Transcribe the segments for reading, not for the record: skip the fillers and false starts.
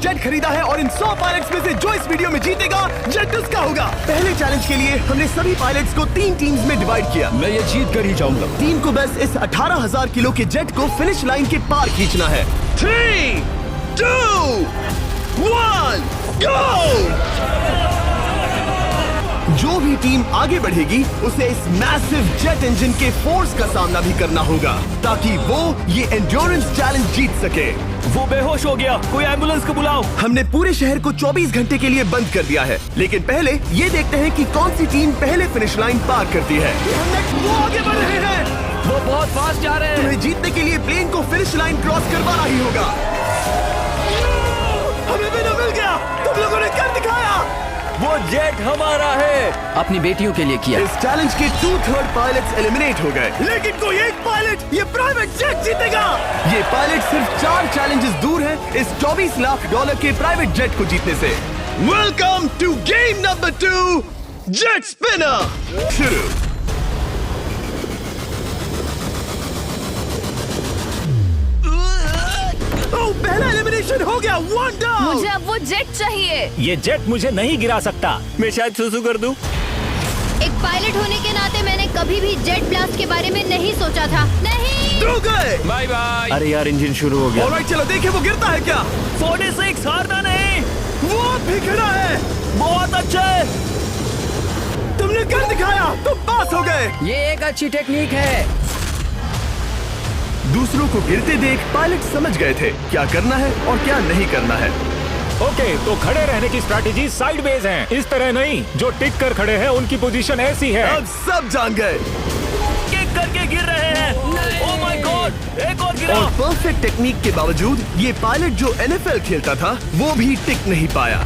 Jet खरीदा है और इन 100 पायलट्स में से जो इस वीडियो में जीतेगा जेट उसका होगा। पहले चैलेंज के लिए हमने सभी पायलट्स को 3 टीम्स में डिवाइड किया। मैं ये जीत कर ही जाऊंगा। टीम को बस इस 18,000 किलो के जेट को फिनिश लाइन के पार खींचना है। 3, 2, 1, गो! जो भी टीम आगे बढ़ेगी उसे इस मैसिव जेट इंजन के फोर्स का सामना भी करना होगा ताकि वो ये एंड्योरेंस चैलेंज जीत सके। वो बेहोश हो गया, कोई एम्बुलेंस को बुलाओ। हमने पूरे शहर को 24 घंटे के लिए बंद कर दिया है, लेकिन पहले ये देखते हैं कि कौन सी टीम पहले फिनिश लाइन पार करती है। वो आगे बढ़ रहे हैं, वो बहुत फास्ट जा रहे हैं। तुम्हें जीतने के लिए प्लेन को फिनिश लाइन क्रॉस करवाना ही होगा। हमें विनर मिल गया, तुम लोगों ने कर दिखाया। वो जेट हमारा है। अपनी बेटियों के लिए किया। इस चैलेंज के 2/3 पायलट्स एलिमिनेट हो गए, लेकिन कोई एक पायलट ये प्राइवेट जेट जीतेगा। ये पायलट सिर्फ 4 चैलेंजेस दूर है इस $24 लाख के प्राइवेट जेट को जीतने से। Welcome to game number 2, jet spinner. शुरू। पहला एलिमिनेशन हो गया, 1 डाउन। मुझे अब वो जेट चाहिए। ये जेट मुझे नहीं गिरा सकता। मैं शायद सुसु कर दूं। एक पायलट होने के नाते मैंने कभी भी जेट ब्लास्ट के बारे में नहीं सोचा था। नहीं। दो गए। Bye bye. अरे यार, इंजन शुरू हो गया। ऑलराइट, चलो देखें वो गिरता है क्या। 46 हारना नहीं। वो भी खड़ा है। बहुत अच्छे। तुमने कर दिखाया, तुम पास हो गए। ये एक अच्छी टेक्निक है। दूसरों को गिरते देख पायलट समझ गए थे क्या करना है और क्या नहीं करना है। ओके, तो खड़े रहने की स्ट्रैटेजी साइडवेज है, इस तरह नहीं। जो टिक कर खड़े हैं उनकी पोजीशन ऐसी है। अब सब जान गए। किक करके गिर रहे हैं। ओह माय गॉड, एक और गिरा। और परफेक्ट टेक्निक के बावजूद ये पायलट जो NFL खेलता था वो भी टिक नहीं पाया।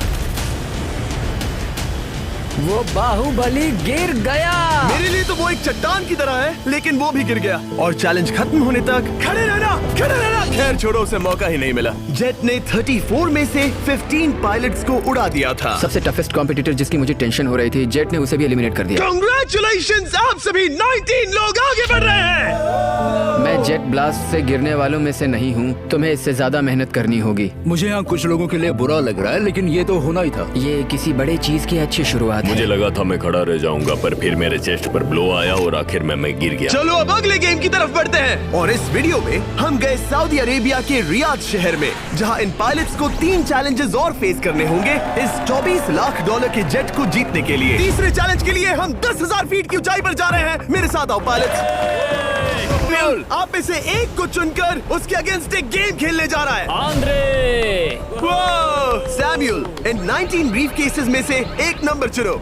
वो बाहुबली गिर गया। मेरे लिए तो वो एक चट्टान की तरह है, लेकिन वो भी गिर गया। और चैलेंज खत्म होने तक खड़े रहना, खड़े रहना। खैर छोड़ो, उसे मौका ही नहीं मिला। जेट ने 34 में से 15 पायलट्स को उड़ा दिया था। सबसे टफेस्ट कॉम्पिटिटर जिसकी मुझे टेंशन हो रही थी, जेट ने उसे भी एलिमिनेट कर दिया। कांग्रेचुलेशंस, आप सभी 19 लोग आगे बढ़ रहे हैं। मैं जेट ब्लास्ट से गिरने वालों में से नहीं हूँ, तुम्हें इससे ज्यादा मेहनत करनी होगी। मुझे यहाँ कुछ लोगों के लिए बुरा लग रहा है, लेकिन ये तो होना ही था। ये किसी बड़े चीज की अच्छी शुरुआत है। मुझे लगा था मैं खड़ा रह जाऊंगा, पर फिर मेरे चेस्ट पर ब्लो आया और आखिर में मैं गिर गया। चलो अब अगले गेम की तरफ बढ़ते हैं। और इस वीडियो में हम गए सऊदी अरेबिया के रियाद शहर में, जहां इन पायलट्स को 3 चैलेंजेस और फेस करने होंगे इस $24 लाख के जेट को जीतने के लिए। तीसरे चैलेंज के लिए हम 10,000 फीट की ऊंचाई पर जा रहे हैं। मेरे साथ आओ पायलट्स। आप में से एक को चुनकर उसके अगेंस्ट एक गेम खेलने जा रहा है। आंद्रे। सैमुअल, इन 19 ब्रीफ केसेस में से एक नंबर चुनो।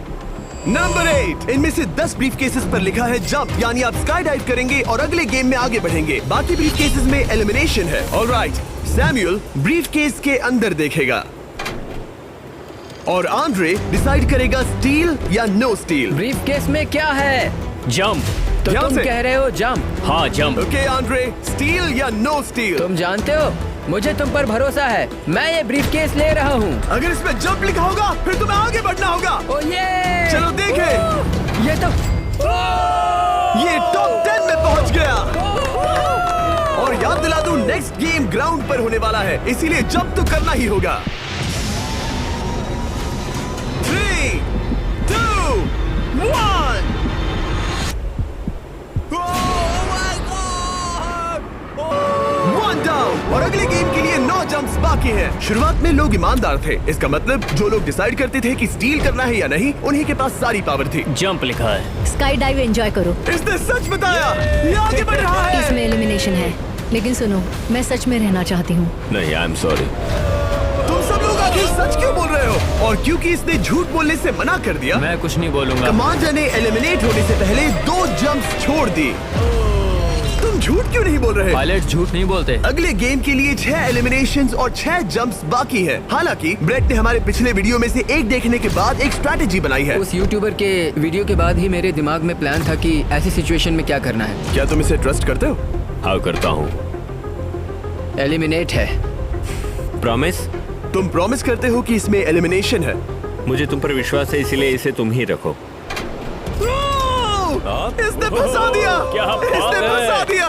नंबर 8, इनमें से 10 ब्रीफ केसेस पर लिखा है जंप, यानी आप स्काई डाइव करेंगे और अगले गेम में आगे बढ़ेंगे। बाकी ब्रीफ केसेस में एलिमिनेशन है। ऑलराइट, सैमुअल ब्रीफ केस के अंदर देखेगा और आंद्रे डिसाइड करेगा स्टील या नो स्टील। ब्रीफ केस में क्या है? जंप। तो ध्यान तुम से। कह रहे हो जंप। हाँ, जंप। ओके आंद्रे, स्टील या नो स्टील? तुम जानते हो, मुझे तुम पर भरोसा है। मैं ये ब्रीफ केस ले रहा हूँ। अगर इसमें जंप लिखा होगा फिर तुम्हें आगे बढ़ना होगा। ओ ये चलो देखें। ये तो ये टॉप 10 में पहुंच गया। और याद दिला दूं, नेक्स्ट गेम ग्राउंड पर होने वाला है, इसीलिए जंप तो करना ही होगा। 3, 2, 1। और अगले गेम के लिए 9 जंप्स बाकी हैं। शुरुआत में लोग ईमानदार थे, इसका मतलब जो लोग डिसाइड करते थे कि स्टील करना है या नहीं, उन्हीं के पास सारी पावर थी। जंप लिखा है। स्काई डाइव एंजॉय करो। इसने सच बताया, ये आगे बढ़ रहा है। इसमें एलिमिनेशन है, लेकिन सुनो, मैं सच में रहना चाहती हूँ। नहीं, आई एम सॉरी। तुम सब लोग आखिर सच क्यों बोल रहे हो? और क्योंकि इसने झूठ बोलने से मना कर दिया, मैं कुछ नहीं बोलूंगा। कमांडर ने एलिमिनेट होने से पहले 2 जंप्स छोड़ दी। तुम झूठ क्यों नहीं बोल रहे? पायलट झूठ नहीं बोलते। अगले गेम के लिए 6 एलिमिनेशंस और 6 जंप्स बाकी है। हालांकि ब्रेट ने हमारे पिछले वीडियो में से एक देखने के बाद एक स्ट्रैटेजी बनाई है। उस यूट्यूबर के वीडियो के बाद ही मेरे दिमाग में प्लान था कि ऐसी सिचुएशन में क्या करना है। क्या तुम इसे ट्रस्ट करते हो? हाँ, करता हूँ। एलिमिनेट है। प्रॉमिस? तुम प्रॉमिस करते हो कि इसमें एलिमिनेशन है? मुझे तुम पर विश्वास है, इसीलिए इसे तुम ही रखो। इसने फंसा दिया। क्या बात इसने है? फंसा दिया।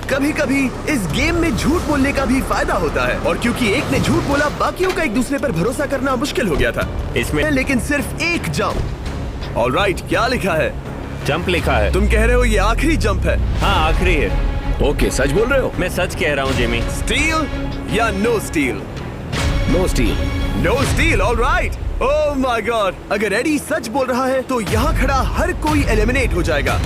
कभी कभी इस गेम में झूठ बोलने का भी फायदा होता है, और क्योंकि एक ने झूठ बोला, बाकियों का एक दूसरे पर भरोसा करना मुश्किल हो गया था इसमें लेकिन सिर्फ एक जंप। ऑलराइट, क्या लिखा है? जंप लिखा है। तुम कह रहे हो ये आखिरी जंप है? हाँ, आखिरी है। ओके, सच बोल रहे हो? मैं सच कह रहा हूँ जिमी। स्टील या no steal? No steal. No steal, alright. Oh my god, अगर एडी सच बोल रहा है तो यहाँ खड़ा हर कोई एलिमिनेट हो जाएगा।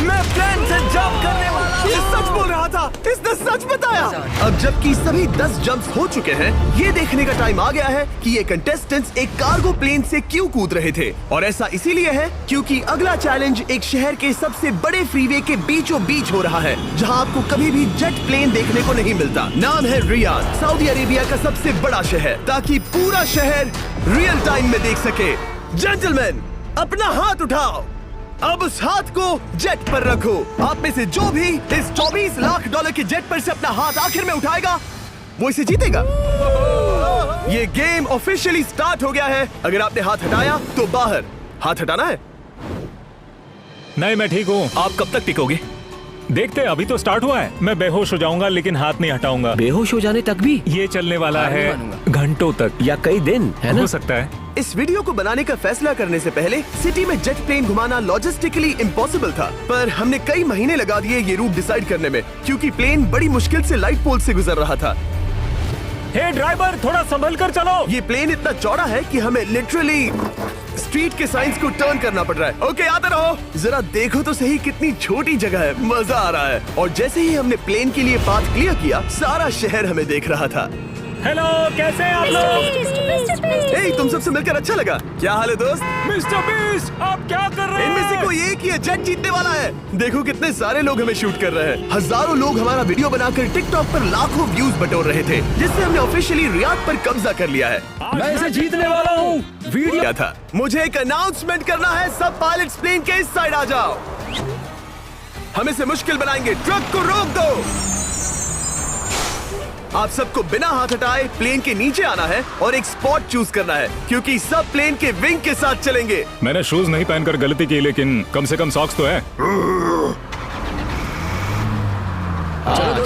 मैं प्लेन से जंप करने वाला हूँ। ये सच बोल रहा था, इसने सच बताया। अब जबकि सभी 10 जंप्स हो चुके हैं, ये देखने का टाइम आ गया है कि ये कंटेस्टेंट्स एक कार्गो प्लेन से क्यों कूद रहे थे। और ऐसा इसीलिए है क्योंकि अगला चैलेंज एक शहर के सबसे बड़े फ्रीवे के बीचों बीच हो रहा है, जहां आपको कभी भी जेट प्लेन देखने को नहीं मिलता। नाम है रियाद, सऊदी अरेबिया का सबसे बड़ा शहर, ताकि पूरा शहर रियल टाइम में देख सके। जेंटलमैन, अपना हाथ उठाओ। अब उस हाथ को जेट पर रखो। आप में से जो भी इस $24 लाख के जेट पर से अपना हाथ आखिर में उठाएगा, वो इसे जीतेगा। ये गेम ऑफिशियली स्टार्ट हो गया है। अगर आपने हाथ हटाया तो बाहर। हाथ हटाना है? नहीं, मैं ठीक हूँ। आप कब तक टिकोगे? देखते हैं, अभी तो स्टार्ट हुआ है। मैं बेहोश हो जाऊंगा लेकिन हाथ नहीं हटाऊंगा। बेहोश हो जाने तक भी? ये चलने वाला हार नहीं है मानूंगा। घंटों तक, या कई दिन, है ना? हो सकता है। इस वीडियो को बनाने का फैसला करने से पहले सिटी में जेट प्लेन घुमाना लॉजिस्टिकली इम्पॉसिबल था, पर हमने कई महीने लगा दिए ये रूट डिसाइड करने में, क्योंकि प्लेन बड़ी मुश्किल से लाइट पोल से गुजर रहा था। हे ड्राइवर, थोड़ा संभल कर चलो। ये प्लेन इतना चौड़ा है कि हमें लिटरली स्ट्रीट के साइंस को टर्न करना पड़ रहा है। ओके, आते रहो। जरा देखो तो सही कितनी छोटी जगह है, मजा आ रहा है। और जैसे ही हमने प्लेन के लिए पाथ क्लियर किया, सारा शहर हमें देख रहा था। हेलो, कैसे हैं आप लोग? ए, तुम सबसे मिलकर अच्छा लगा। क्या हाल है दोस्त? मिस्टर बीस्ट, आप क्या कर रहे इनमें से हैं? कोई एक ही है जेट जीतने वाला है। देखो कितने सारे लोग हमें शूट कर रहे हैं। हजारों लोग हमारा वीडियो बनाकर टिकटॉक पर लाखों व्यूज बटोर रहे थे, जिससे हमने ऑफिशियली रियाद पर कब्जा कर लिया है। मैं इसे जीतने वाला हूँ। वीडियो क्या था? मुझे एक अनाउंसमेंट करना है। सब पायलट्स प्लेन के इस साइड आ जाओ। हम इसे मुश्किल बनाएंगे। ट्रक को रोक दो। आप सबको बिना हाथ हटाए प्लेन के नीचे आना है और एक स्पॉट चूज करना है, क्योंकि सब प्लेन के विंग के साथ चलेंगे। मैंने शूज नहीं पहनकर गलती की, लेकिन कम से कम सॉक्स तो है।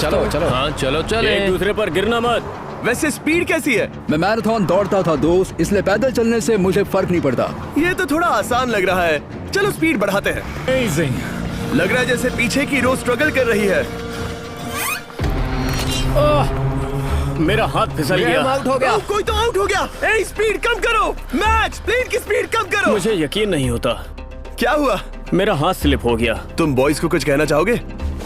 चलो चलो। हाँ, चलो चले। एक दूसरे पर गिरना मत। वैसे स्पीड कैसी है? मैं मैराथन दौड़ता था दोस्त, इसलिए पैदल चलने से मुझे फर्क नहीं पड़ता। ये तो थोड़ा आसान लग रहा है। चलो स्पीड बढ़ाते हैं। Amazing। लग रहा है जैसे पीछे की रो स्ट्रगल कर रही है। मेरा हाथ फिसल गया। आउट हो गया। कोई तो आउट हो गया। ए, स्पीड कम करो। मैच, प्लेन की स्पीड कम करो। मुझे यकीन नहीं होता, क्या हुआ? मेरा हाथ स्लिप हो गया। तुम बॉयज को कुछ कहना चाहोगे?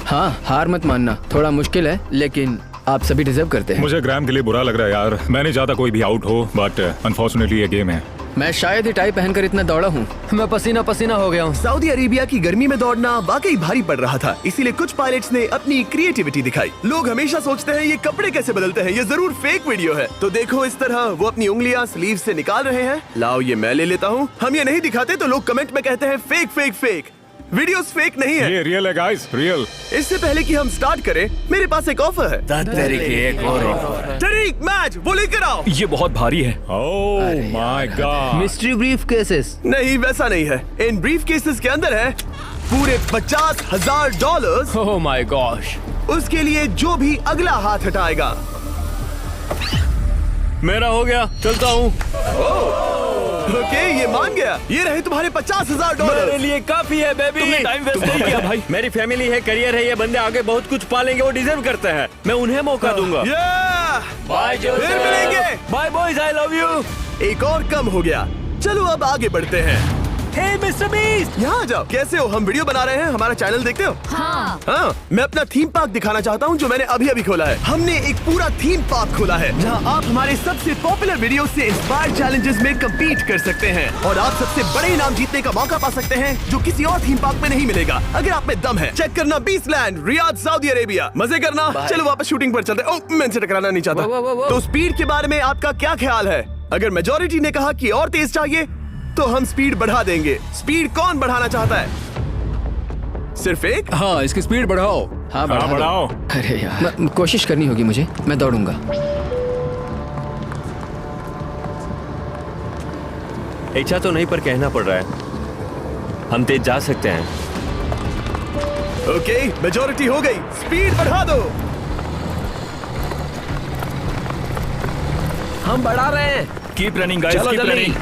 हाँ, हार मत मानना। थोड़ा मुश्किल है लेकिन आप सभी डिजर्व करते हैं। मुझे ग्राम के लिए बुरा लग रहा है यार। मैं नहीं चाहता कोई भी आउट हो, बट अनफॉर्चुनेटली ये गेम है। मैं शायद ही टाई पहनकर इतना दौड़ा हूँ। मैं पसीना पसीना हो गया हूँ। सऊदी अरेबिया की गर्मी में दौड़ना वाकई भारी पड़ रहा था, इसीलिए कुछ पायलट्स ने अपनी क्रिएटिविटी दिखाई। लोग हमेशा सोचते हैं ये कपड़े कैसे बदलते हैं, ये जरूर फेक वीडियो है। तो देखो इस तरह वो अपनी उंगलियां स्लीव से निकाल रहे हैं। लाओ ये मैं ले लेता हूँ। हम ये नहीं दिखाते तो लोग कमेंट में कहते हैं fake fake fake. Videos fake नहीं है। ये रियल है गाइस, रियल। इससे पहले कि हम स्टार्ट करें, मेरे पास एक ऑफर है। एक और तरीक, मैच वो लेकर आओ। ये बहुत भारी है। ओह my God. Mystery brief cases. नहीं, वैसा नहीं है। इन ब्रीफ केसेस के अंदर है पूरे $50,000। Oh my gosh. उसके लिए जो भी अगला हाथ हटाएगा। मेरा हो गया, चलता हूँ। ओके, ये मान गया। ये रहे तुम्हारे $50,000। मेरे लिए काफी है बेबी। तुमने टाइम वेस्ट नहीं किया भाई। मेरी फैमिली है, करियर है, ये बंदे आगे बहुत कुछ पालेंगे, वो डिजर्व करते हैं। मैं उन्हें मौका दूंगा। बाय फिर मिलेंगे। Bye boys, I love you. एक और कम हो गया। चलो अब आगे बढ़ते हैं। हे मिस्टर बीस्ट। यहाँ आ जाओ। कैसे हो? हम वीडियो बना रहे हैं, हमारा चैनल देखते हो? हाँ, मैं अपना थीम पार्क दिखाना चाहता हूँ जो मैंने अभी अभी खोला है। हमने एक पूरा थीम पार्क खोला है जहाँ आप हमारे सबसे पॉपुलर वीडियो से इंस्पायर्ड चैलेंजेस में कम्पीट कर सकते हैं और आप सबसे बड़े इनाम जीतने का मौका पा सकते हैं जो किसी और थीम पार्क में नहीं मिलेगा। अगर आप में दम है, चेक करना बीस्टलैंड, रियाद, सऊदी अरेबिया। मजे करना। चलो वापस शूटिंग पर चलते। ओह, मैं इनसे टकराना नहीं चाहता। तो स्पीड के बारे में आपका क्या ख्याल है? अगर मेजोरिटी ने कहा कि और तेज चाहिए तो हम स्पीड बढ़ा देंगे। स्पीड कौन बढ़ाना चाहता है? सिर्फ एक? हाँ, इसकी स्पीड बढ़ाओ। हाँ, हाँ, बढ़ाओ। अरे यार, कोशिश करनी होगी मुझे। मैं दौड़ूंगा। इच्छा तो नहीं पर कहना पड़ रहा है। हम तेज जा सकते हैं। ओके, मेजॉरिटी हो गई, स्पीड बढ़ा दो। हम बढ़ा रहे हैं। कीप रनिंग गाइस, चलो कीप जल्दी। रनिंग।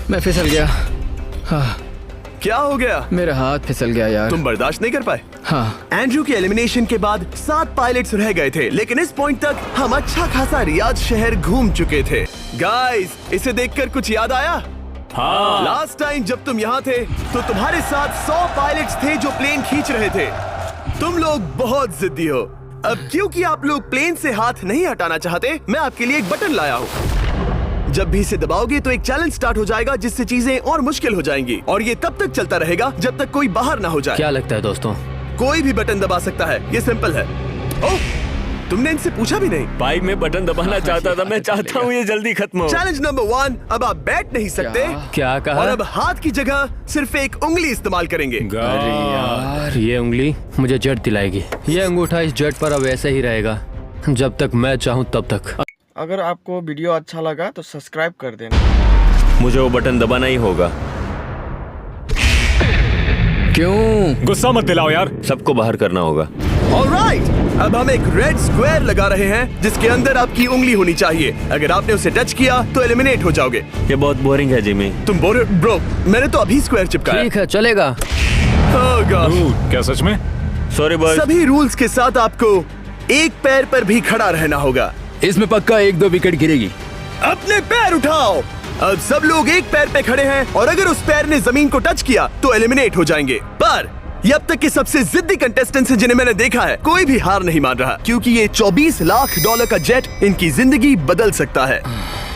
मैं फिसल गया। क्या हो गया? मेरा हाथ फिसल गया यार। तुम बर्दाश्त नहीं कर पाए? हाँ। एंड्रू के एलिमिनेशन के बाद 7 पायलट्स रह गए थे, लेकिन इस पॉइंट तक हम अच्छा खासा रियाद शहर घूम चुके थे। गाइस, इसे देखकर कुछ याद आया? हाँ। लास्ट टाइम जब तुम यहाँ थे तो तुम्हारे साथ 100 पायलट्स थे जो प्लेन खींच रहे थे। तुम लोग बहुत जिद्दी हो। अब क्योंकि आप लोग प्लेन से हाथ नहीं हटाना चाहते, मैं आपके लिए एक बटन लाया हूँ। जब भी इसे दबाओगे तो एक चैलेंज स्टार्ट हो जाएगा जिससे चीजें और मुश्किल हो जाएंगी, और ये तब तक चलता रहेगा जब तक कोई बाहर ना हो जाए। क्या लगता है दोस्तों? कोई भी बटन दबा सकता है, ये सिंपल है। ओह, तुमने इनसे पूछा भी नहीं। भाई मैं बटन दबाना चाहता था, मैं चाहता हूँ ये जल्दी खत्म हो। चैलेंज नंबर 1, अब आप बैठ नहीं सकते। क्या कहा? और अब हाथ की जगह सिर्फ एक उंगली इस्तेमाल करेंगे। अरे यार, ये उंगली मुझे जेट दिलाएगी। ये अंगूठा इस जेट पर अब ऐसे ही रहेगा जब तक मैं चाहूँ तब तक। अगर आपको वीडियो अच्छा लगा तो सब्सक्राइब कर देना। मुझे वो बटन दबाना ही होगा। क्यों? गुस्सा मत दिलाओ यार। सबको बाहर करना होगा। ऑलराइट, अब हम एक रेड स्क्वायर लगा रहे हैं जिसके अंदर आपकी उंगली होनी चाहिए। अगर आपने उसे टच किया तो एलिमिनेट हो जाओगे। ये बहुत बोरिंग है जिमी। तुम ब्रो, मैंने तो अभी स्क्वायर चिपकाया। ठीक है, चलेगा। Oh gosh। क्या सच में? Sorry boys. सभी रूल्स के साथ आपको एक पैर पर भी खड़ा रहना होगा। इसमें पक्का 1-2 विकेट गिरेगी। अपने पैर उठाओ। अब सब लोग एक पैर पे खड़े हैं और अगर उस पैर ने जमीन को टच किया तो एलिमिनेट हो जाएंगे। पर ये अब तक के सबसे जिद्दी कंटेस्टेंट्स हैं जिन्हें मैंने देखा है। कोई भी हार नहीं मान रहा क्योंकि ये $24 लाख का जेट इनकी जिंदगी बदल सकता है।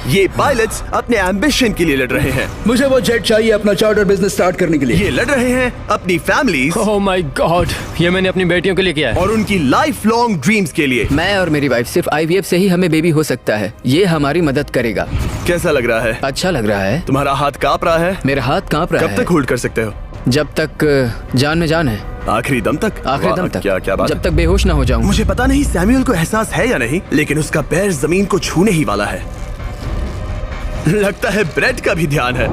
ये पायलट्स अपने एम्बिशन के लिए लड़ रहे हैं। मुझे वो जेट चाहिए अपना चार्टर बिजनेस स्टार्ट करने के लिए। ये लड़ रहे हैं अपनी फैमिलीज ओह माय गॉड, ये मैंने अपनी बेटियों के लिए किया है। और उनकी लाइफ लॉन्ग ड्रीम्स के लिए। मैं और मेरी वाइफ सिर्फ IVF से ही हमें बेबी हो सकता है। ये हमारी मदद करेगा। कैसा लग रहा है? अच्छा लग रहा है। तुम्हारा हाथ कांप रहा है? मेरा हाथ कांप रहा है। कब तक होल्ड कर सकते हो? जब तक जान में जान है। आखिरी दम तक? आखिरी वाह, दम तक। क्या बात जब है। तक बेहोश ना हो जाऊं। मुझे पता नहीं सैमुअल को एहसास है या नहीं, लेकिन उसका पैर जमीन को छूने ही वाला है। लगता है ब्रेड का भी ध्यान है।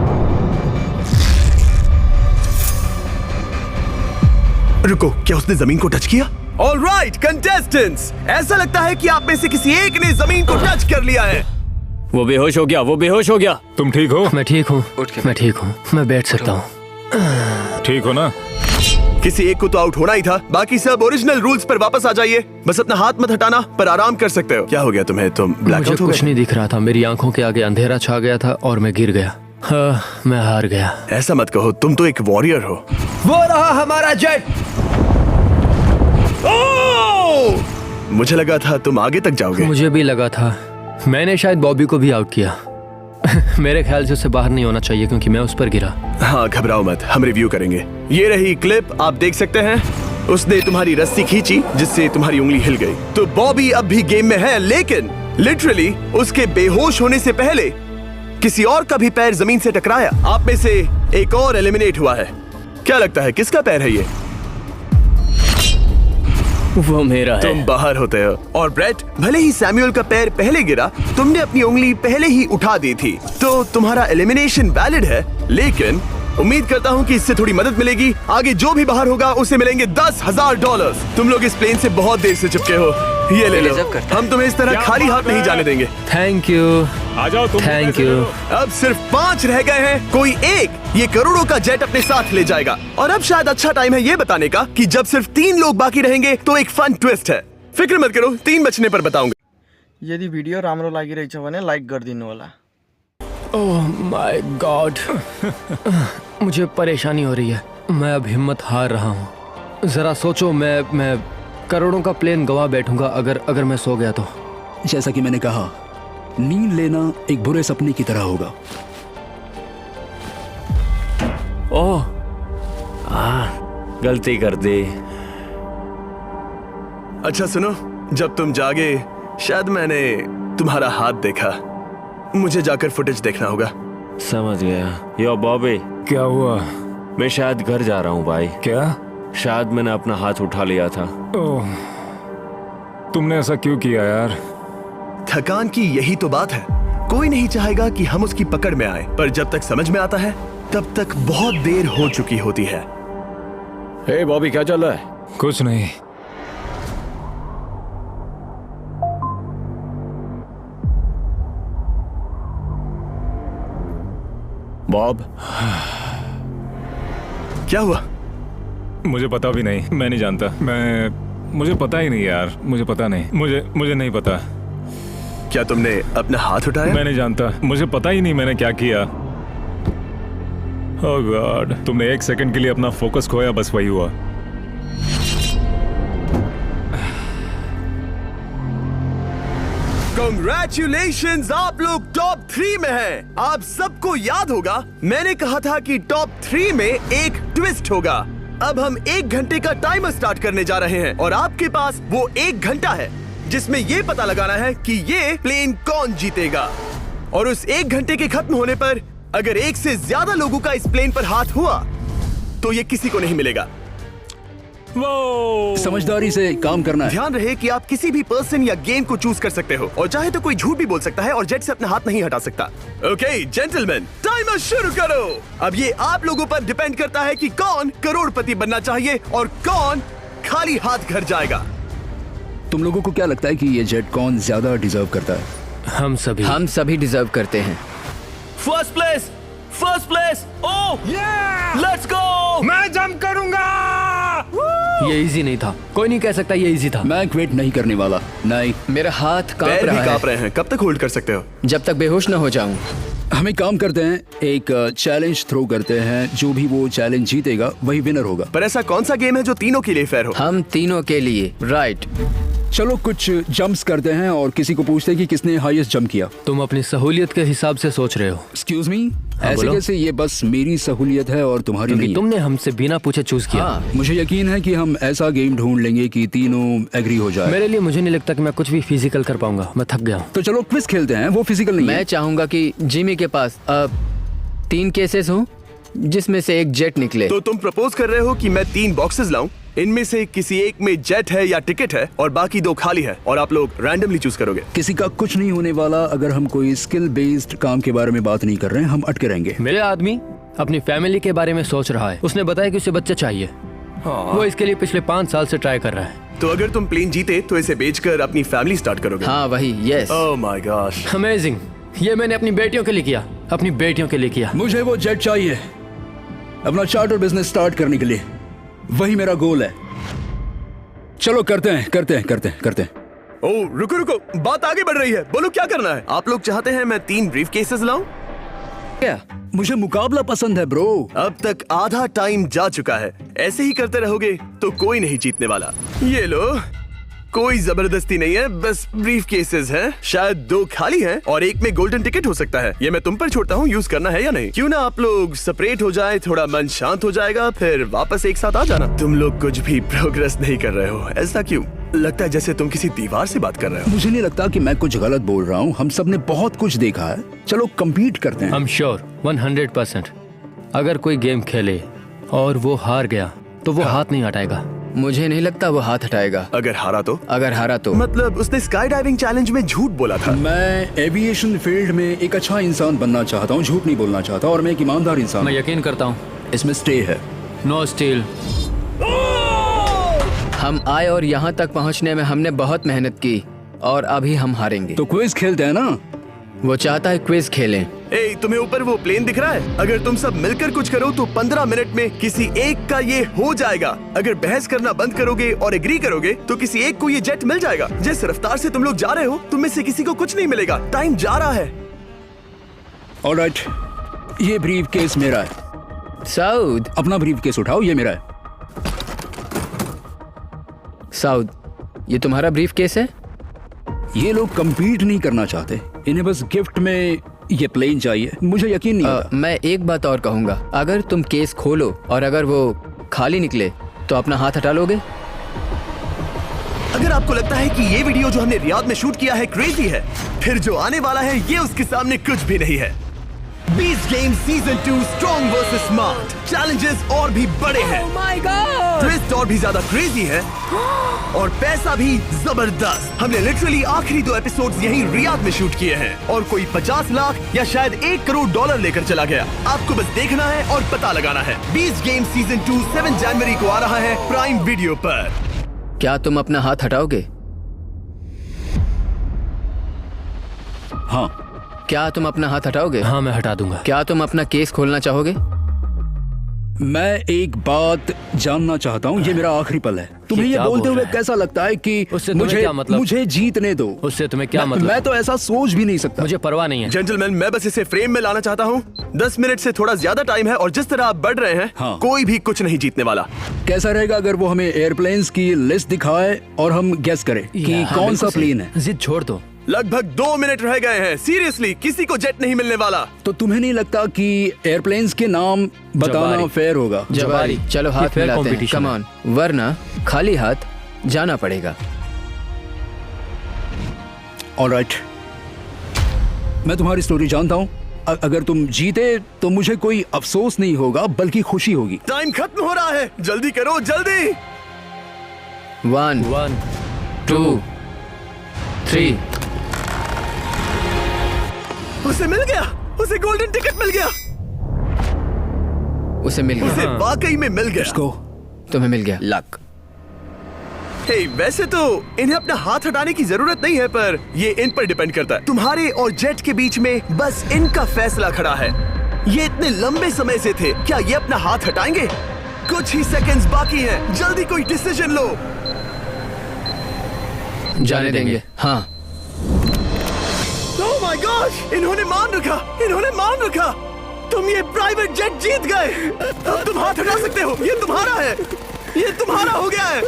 रुको, क्या उसने जमीन को टच किया? ऑलराइट कंटेस्टेंट्स, ऐसा लगता है कि आप में से किसी एक ने जमीन को टच कर लिया है। वो बेहोश हो गया, वो बेहोश हो गया। तुम ठीक हो? मैं ठीक हूँ, मैं ठीक हूँ, मैं बैठ सकता हूँ। ठीक हो ना? किसी एक को तो आउट होना ही था। बाकी सब ओरिजिनल रूल्स पर वापस आ जाइए। बस अपना हाथ मत हटाना, पर आराम कर सकते हो। क्या हो गया तुम्हें? तुम ब्लैकआउट मुझे हो गए? कुछ नहीं दिख रहा था। मेरी आंखों के आगे अंधेरा छा गया था और मैं गिर गया। हाँ, मैं हार गया। ऐसा मत कहो, तुम तो एक वॉरियर हो। वो रहा हमारा जेट। ओह! मुझे लगा था तुम आगे तक जाओगे। मुझे भी लगा था। मैंने शायद बॉबी को भी आउट किया। मेरे ख्याल से उसे बाहर नहीं होना चाहिए क्योंकि मैं उस पर गिरा। हाँ, घबराओ मत, हम रिव्यू करेंगे। ये रही क्लिप, आप देख सकते हैं। उसने तुम्हारी रस्सी खींची जिससे तुम्हारी उंगली हिल गई। तो बॉबी अब भी गेम में है, लेकिन लिटरली उसके बेहोश होने से पहले किसी और का भी पैर जमीन से टकराया। आप में से एक और एलिमिनेट हुआ है। क्या लगता है किसका पैर है ये? वो मेरा है। तुम बाहर होते हो। और ब्रेट, भले ही सैमुअल का पैर पहले गिरा, तुमने अपनी उंगली पहले ही उठा दी थी, तो तुम्हारा एलिमिनेशन वैलिड है। लेकिन उम्मीद करता हूँ कि इससे थोड़ी मदद मिलेगी। आगे जो भी बाहर होगा उसे मिलेंगे $10,000। तुम लोग इस प्लेन से बहुत देर से चिपके हो। ये ले लो, हम तुम्हें इस तरह खाली हाथ नहीं जाने देंगे। Thank you. आ जाओ तुम। Thank you. अब सिर्फ 5 रह गए हैं। कोई एक ये करोड़ों का जेट अपने साथ ले जाएगा। और अब शायद अच्छा टाइम है ये बताने का कि जब सिर्फ 3 लोग बाकी रहेंगे तो एक फन ट्विस्ट है। फिक्र मत करो, 3 बचने पर बताऊंगा। यदि भिडियो राम्रो लागिरहेछ भने लाइक गरिदिनु होला। ओह माय गॉड, मुझे परेशानी हो रही है। मैं अब हिम्मत हार रहा हूँ। जरा सोचो, मैं करोड़ों का प्लेन गवा बैठूंगा अगर मैं सो गया तो। जैसा कि मैंने कहा, नींद लेना एक बुरे सपने की तरह होगा। ओह, गलती कर दी। अच्छा सुनो, जब तुम जागे शायद मैंने तुम्हारा हाथ देखा। मुझे जाकर फुटेज देखना होगा। समझ गया। यो बॉबी, क्या हुआ? मैं शायद घर जा रहा हूँ भाई। क्या? शायद मैंने अपना हाथ उठा लिया था। ओह, तुमने ऐसा क्यों किया यार? थकान की यही तो बात है, कोई नहीं चाहेगा कि हम उसकी पकड़ में आए, पर जब तक समझ में आता है तब तक बहुत देर हो चुकी होती है। हे बॉबी, क्या चल रहा है? कुछ नहीं। बॉब, क्या हुआ? मुझे पता भी नहीं, मैं नहीं जानता। मुझे पता ही नहीं यार, मुझे पता नहीं, मुझे नहीं पता। क्या तुमने अपना हाथ उठाया? मैं नहीं जानता, मुझे पता ही नहीं मैंने क्या किया। ओह गॉड, तुमने 1 सेकंड के लिए अपना फोकस खोया, बस वही हुआ। Congratulations, आप लोग टॉप 3 में हैं। आप सबको याद होगा मैंने कहा था कि टॉप 3 में एक ट्विस्ट होगा। अब हम 1 घंटे का टाइमर स्टार्ट करने जा रहे हैं और आपके पास वो 1 घंटा है जिसमें ये पता लगाना है कि ये प्लेन कौन जीतेगा। और उस 1 घंटे के खत्म होने पर अगर 1 से ज्यादा लोगों का इस प्लेन पर हाथ हुआ तो ये किसी को नहीं मिलेगा। समझदारी से काम करना है। ध्यान रहे कि आप किसी भी पर्सन या गेम को चूज कर सकते हो और चाहे तो कोई झूठ भी बोल सकता है और जेट से अपना हाथ नहीं हटा सकता। ओके जेंटलमैन, टाइमर शुरू करो। अब ये आप लोगों पर डिपेंड करता है कि कौन करोड़पति बनना चाहिए और कौन खाली हाथ घर जाएगा। तुम लोगों को क्या लगता है कि ये जेट कौन ज्यादा डिजर्व करता है? हम सभी डिजर्व करते हैं। First place. Oh let's go. मैं जंप करूंगा। ये इजी नहीं था, कोई नहीं कह सकता ये इजी था। मैं क्विट नहीं करने वाला। नहीं, मेरा हाथ कांप पैर भी रहा कांप है। रहे हैं। कब तक होल्ड कर सकते हो? जब तक बेहोश न हो जाऊं। हम एक काम करते हैं, एक चैलेंज थ्रो करते हैं। जो भी वो चैलेंज जीतेगा वही विनर होगा। पर ऐसा कौन सा गेम है जो तीनों के लिए फेयर हो? हम तीनों के लिए, राइट। चलो कुछ जंप्स करते हैं और किसी को पूछते हैं कि किसने हाईएस्ट जंप किया। तुम अपनी सहूलियत के हिसाब से सोच रहे हो। एक्सक्यूज मी, ऐसे बोलो। कैसे? ये बस मेरी सहूलियत है और तुम्हारी क्योंकि नहीं। तुमने हमसे बिना पूछे चूज किया। हाँ, मुझे यकीन है कि हम ऐसा गेम ढूंढ लेंगे कि तीनों एग्री हो जाए। मेरे लिए मुझे नहीं लगता कि मैं कुछ भी फिजिकल कर पाऊंगा, मैं थक गया हूँ। तो चलो क्विज खेलते हैं, वो फिजिकल नहीं मैं है। चाहूंगा कि जिमी के पास अब 3 केसेस हों जिसमें से एक जेट निकले। तो तुम प्रपोज कर रहे हो कि मैं 3 बॉक्सेस लाऊं, इनमें से किसी एक में जेट है या टिकट है और बाकी 2 खाली है और आप लोग रैंडमली चूज करोगे। किसी का कुछ नहीं होने वाला। अगर हम कोई स्किल बेस्ड काम के बारे में बात नहीं कर रहे हैं, हम अटके रहेंगे। मेरे आदमी अपनी फैमिली के बारे में सोच रहा है। उसने बताया कि उसे बच्चा चाहिए। वो इसके लिए पिछले 5 साल से ट्राई कर रहा है। तो अगर तुम प्लेन जीते तो इसे बेचकर अपनी फैमिली स्टार्ट करोगे? हाँ वही, yes. Oh my gosh, amazing. ये मैंने अपनी बेटियों के लिए किया, अपनी बेटियों के लिए किया। मुझे वो जेट चाहिए अपना चार्टर बिजनेस स्टार्ट करने के लिए। वही मेरा गोल है। चलो करते हैं। ओह रुको, बात आगे बढ़ रही है। बोलो क्या करना है? आप लोग चाहते हैं मैं 3 ब्रीफ केसेस लाऊं? क्या? मुझे मुकाबला पसंद है ब्रो। अब तक आधा टाइम जा चुका है। ऐसे ही करते रहोगे तो कोई नहीं जीतने वाला। ये लो, कोई जबरदस्ती नहीं है, बस ब्रीफ केसेस हैं। शायद 2 खाली हैं और एक में गोल्डन टिकट हो सकता है। ये मैं तुम पर छोड़ता हूँ, यूज करना है या नहीं। क्यों ना आप लोग सेपरेट हो जाए, थोड़ा मन शांत हो जाएगा, फिर वापस एक साथ आ जाना। तुम लोग कुछ भी प्रोग्रेस नहीं कर रहे हो, ऐसा क्यों? लगता है जैसे तुम किसी दीवार से बात कर रहे हो। मुझे नहीं लगता कि मैं कुछ गलत बोल रहा हूँ। हम सब ने बहुत कुछ देखा है। चलो कम्पीट करते हैं। I'm sure 100% अगर कोई गेम खेले और वो हार गया तो वो हाथ नहीं हटाएगा। मुझे नहीं लगता वो हाथ हटाएगा। अगर हारा तो? अगर हारा तो मतलब उसने स्काई डाइविंग चैलेंज में झूठ बोला था। मैं एविएशन फील्ड में एक अच्छा इंसान बनना चाहता हूँ, झूठ नहीं बोलना चाहता, और मैं एक ईमानदार इंसान मैं हूँ। यकीन करता हूँ। इसमें स्टे है। No steal. हम आए और यहाँ तक पहुँचने में हमने बहुत मेहनत की और अभी हम हारेंगे। तो क्विज खेलते हैं ना? वो चाहता है क्विज खेलें। ए, तुम्हें ऊपर वो प्लेन दिख रहा है? अगर तुम सब मिलकर कुछ करो तो 15 मिनट में किसी एक का ये हो जाएगा। अगर बहस करना बंद करोगे और एग्री करोगे तो किसी एक को ये जेट मिल जाएगा। जिस रफ्तार से तुम लोग जा रहे हो, तुम में से किसी को कुछ नहीं मिलेगा। टाइम जा रहा है। ऑलराइट, ये ब्रीफ केस मेरा है। साउद, अपना ब्रीफ केस उठाओ, ये मेरा है। साउद, ये तुम्हारा ब्रीफ केस है? ये लोग compete नहीं करना चाहते, इन्हें बस गिफ्ट में ये प्लेन चाहिए। मुझे यकीन नहीं होता। मैं एक बात और कहूंगा, अगर तुम केस खोलो और अगर वो खाली निकले तो अपना हाथ हटा लोगे? अगर आपको लगता है कि ये वीडियो जो हमने रियाद में शूट किया है क्रेजी है, फिर जो आने वाला है ये उसके सामने कुछ भी नहीं है। बीस game season 2 strong versus smart. Challenges और भी बड़े हैं, ट्विस्ट और भी ज्यादा क्रेजी है और पैसा भी जबरदस्त। हमने लिटरली आखिरी 2 एपिसोड्स यहीं रियाद में शूट किए हैं और कोई 50 लाख या शायद $1 करोड़ लेकर चला गया। आपको बस देखना है और पता लगाना है। 20 गेम सीजन 2 7 जनवरी को आ रहा है प्राइम वीडियो पर। क्या तुम अपना हाथ हटाओगे? हाँ। क्या तुम अपना हाथ हटाओगे? हाँ, मैं हटा दूंगा। क्या तुम अपना केस खोलना चाहोगे? मैं एक बात जानना चाहता हूँ, ये मेरा आखिरी पल है। तुम्हें ये क्या बोलते बोल हुए रहा है? कैसा लगता है कि उससे तुम्हें मुझे क्या मतलब? मुझे जीतने दो। उससे तुम्हें क्या मतलब? मैं तो ऐसा सोच भी नहीं सकता। मुझे परवाह नहीं है। जेंटलमैन, मैं बस इसे फ्रेम में लाना चाहता हूँ। 10 मिनट से थोड़ा ज्यादा टाइम है और जिस तरह आप बढ़ रहे हैं, हाँ। कोई भी कुछ नहीं जीतने वाला। कैसा रहेगा अगर वो हमें एयरप्लेन्स की लिस्ट दिखाए और हम गेस करें कि हाँ, कौन सा बिल्कुल सही। प्लेन है? जिद छोड़ दो। लगभग 2 मिनट रह गए हैं। सीरियसली, किसी को जेट नहीं मिलने वाला। तो तुम्हें नहीं लगता कि एयरप्लेन्स के नाम बताना जवारी। फेयर होगा? जवारी। चलो ये हाथ fair मिलाते हैं। competition कम है। ऑन, वरना खाली हाथ जाना पड़ेगा। ऑलराइट, मैं तुम्हारी स्टोरी जानता हूँ। अगर तुम जीते तो मुझे कोई अफसोस नहीं होगा बल्कि खुशी होगी। टाइम खत्म हो रहा है, जल्दी करो जल्दी। 1 1 2 3। उसे मिल गया, उसे गोल्डन टिकट मिल गया, उसे मिल गया। उसे वाकई में मिल गया। इसको तुम्हें मिल गया। लक। हे, वैसे तो इन्हें अपना हाथ हटाने की जरूरत नहीं है, पर ये इन पर डिपेंड करता है। तुम्हारे और जेट के बीच में बस इनका फैसला खड़ा है। ये इतने लंबे समय से थे, क्या ये अपना हाथ हटाएंगे? कुछ ही सेकंड्स बाकी हैं, जल्दी कोई डिसीजन लो। जाने देंगे। हाँ। ओह माय गॉड, इन्होंने मान रखा, इन्होंने मान रखा। तुम ये प्राइवेट जेट जीत गए। अब तुम हाथ हटा सकते हो, ये तुम्हारा है, ये तुम्हारा हो गया है।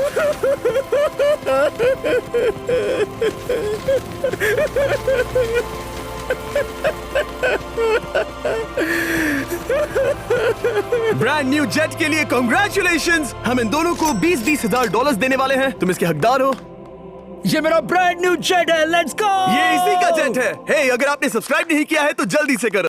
ब्रांड न्यू जेट के लिए कांग्रेचुलेशंस। हम इन दोनों को $20,000 $20,000 देने वाले हैं। तुम इसके हकदार हो। ये मेरा ब्रांड न्यू जेट है, लेट्स गो। ये इसी का जेट है। हे, अगर आपने सब्सक्राइब नहीं किया है तो जल्दी से करो।